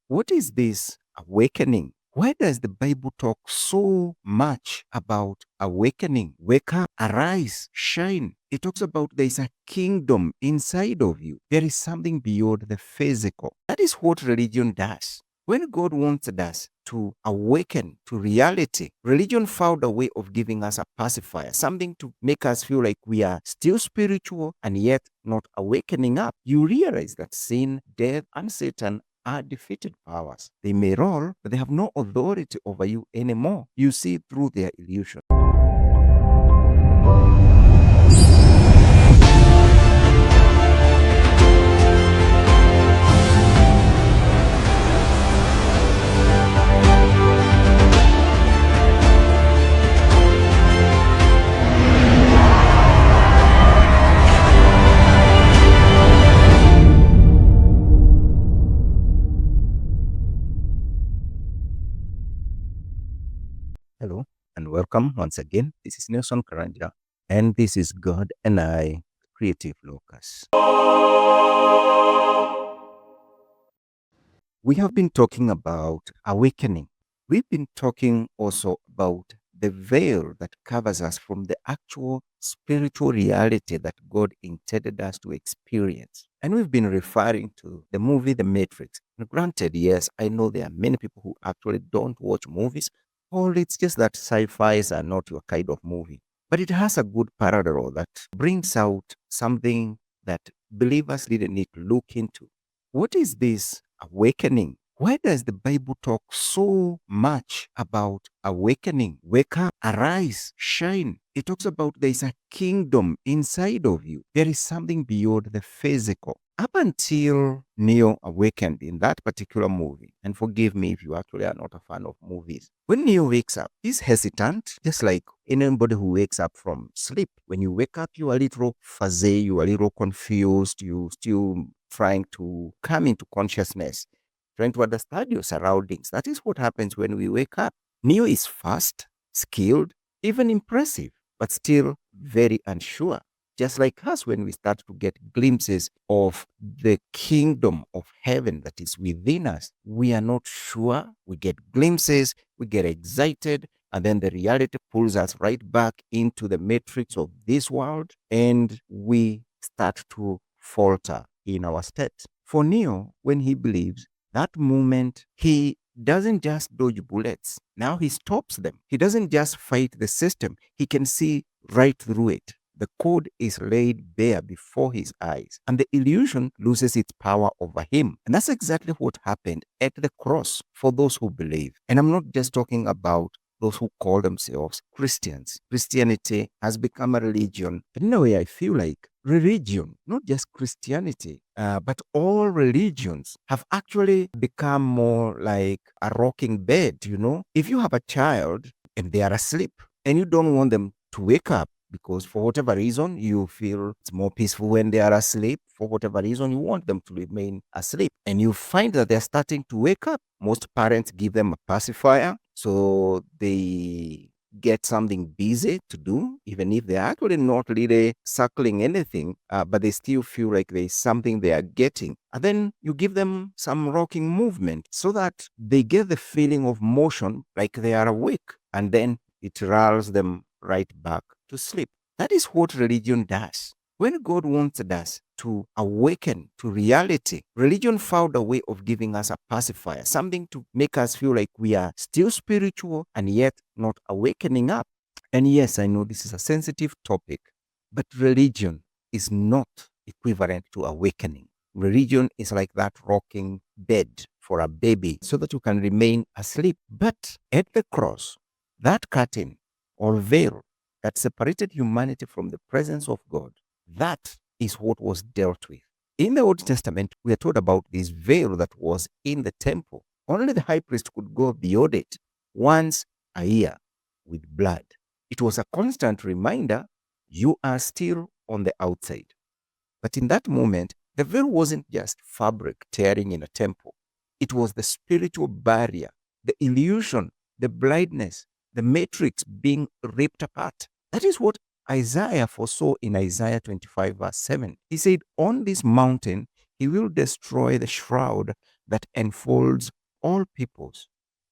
What is this awakening? Why does the Bible talk so much about awakening? Wake up, arise, shine. It talks about there is a kingdom inside of you. There is something beyond the physical. That is what religion does. When God wanted us to awaken to reality, religion found a way of giving us a pacifier, something to make us feel like we are still spiritual and yet not awakening up. You realize that sin, death, and Satan are defeated powers. They may rule, but they have no authority over you anymore. You see through their illusion. Hello and welcome once again. This is Nelson Karanja, and this is God and I, Creative Locus. We have been talking about awakening. We've been talking also about the veil that covers us from the actual spiritual reality that God intended us to experience. And we've been referring to the movie The Matrix. And granted, yes, I know there are many people who actually don't watch movies, or it's just that sci-fis are not your kind of movie. But it has a good parallel that brings out something that believers didn't need to look into. What is this awakening? Why does the Bible talk so much about awakening? Wake up, arise, shine. It talks about there is a kingdom inside of you. There is something beyond the physical. Up until Neo awakened in that particular movie, and forgive me if you actually are not a fan of movies, when Neo wakes up, he's hesitant, just like anybody who wakes up from sleep. When you wake up, you are a little fuzzy, you are a little confused, you still trying to come into consciousness, trying to understand your surroundings. That is what happens when we wake up. Neo is fast, skilled, even impressive, but still very unsure. Just like us, when we start to get glimpses of the kingdom of heaven that is within us, we are not sure. We get glimpses, we get excited, and then the reality pulls us right back into the matrix of this world, and we start to falter in our steps. For Neo, when he believes, that moment he doesn't just dodge bullets. Now he stops them. He doesn't just fight the system. He can see right through it. The code is laid bare before his eyes, and the illusion loses its power over him. And that's exactly what happened at the cross for those who believe. And I'm not just talking about those who call themselves Christians. Christianity has become a religion. But in a way, I feel like religion, not just Christianity, but all religions have actually become more like a rocking bed. If you have a child and they are asleep and you don't want them to wake up, because for whatever reason you feel it's more peaceful when they are asleep, for whatever reason you want them to remain asleep, and you find that they're starting to wake up, most parents give them a pacifier so they get something busy to do, even if they're actually not really circling anything, but they still feel like there's something they are getting. And then you give them some rocking movement so that they get the feeling of motion like they are awake, and then it lulls them right back to sleep. That is what religion does. When God wanted us to awaken to reality, religion found a way of giving us a pacifier, something to make us feel like we are still spiritual and yet not awakening up. And yes, I know this is a sensitive topic, but religion is not equivalent to awakening. Religion is like that rocking bed for a baby so that you can remain asleep. But at the cross, that curtain or veil that separated humanity from the presence of God, that is what was dealt with. In the Old Testament, we are told about this veil that was in the temple. Only the high priest could go beyond it once a year with blood. It was a constant reminder you are still on the outside. But in that moment, the veil wasn't just fabric tearing in a temple. It was the spiritual barrier, the illusion, the blindness, the matrix being ripped apart. That is what Isaiah foresaw in Isaiah 25, verse 7. He said, on this mountain, he will destroy the shroud that enfolds all peoples,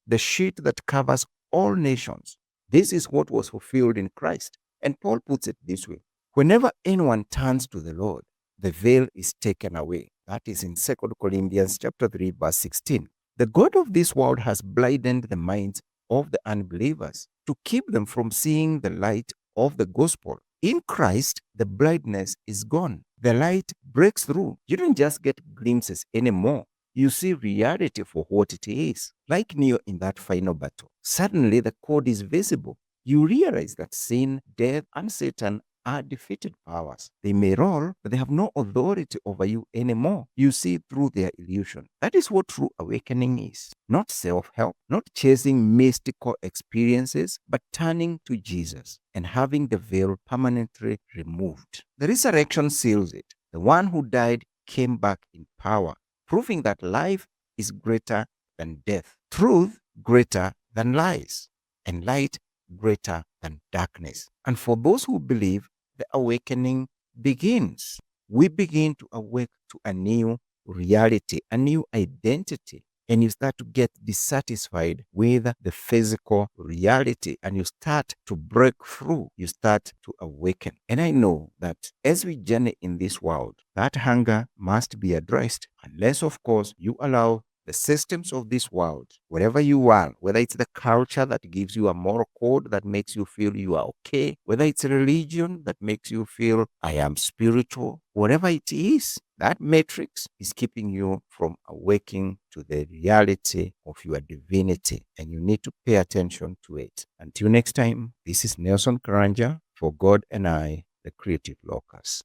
the sheet that covers all nations. This is what was fulfilled in Christ. And Paul puts it this way: whenever anyone turns to the Lord, the veil is taken away. That is in 2 Corinthians chapter 3, verse 16. The God of this world has blinded the minds of the unbelievers to keep them from seeing the light of the gospel. In Christ, the blindness is gone. The light breaks through. You don't just get glimpses anymore. You see reality for what it is. Like Neo in that final battle. Suddenly, the code is visible. You realize that sin, death, and Satan are defeated powers. They may rule, but they have no authority over you anymore. You see through their illusion. That is what true awakening is. Not self-help, not chasing mystical experiences, but turning to Jesus and having the veil permanently removed. The resurrection seals it. The one who died came back in power, proving that life is greater than death, truth greater than lies, and light greater than darkness. And for those who believe, the awakening begins. We begin to awake to a new reality, a new identity. And you start to get dissatisfied with the physical reality and you start to break through. You start to awaken. And I know that as we journey in this world, that hunger must be addressed, unless, of course, you allow the systems of this world, wherever you are, whether it's the culture that gives you a moral code that makes you feel you are okay, whether it's a religion that makes you feel I am spiritual, whatever it is, that matrix is keeping you from awaking to the reality of your divinity, and you need to pay attention to it. Until next time, this is Nelson Karanja for God and I, the Creative Locus.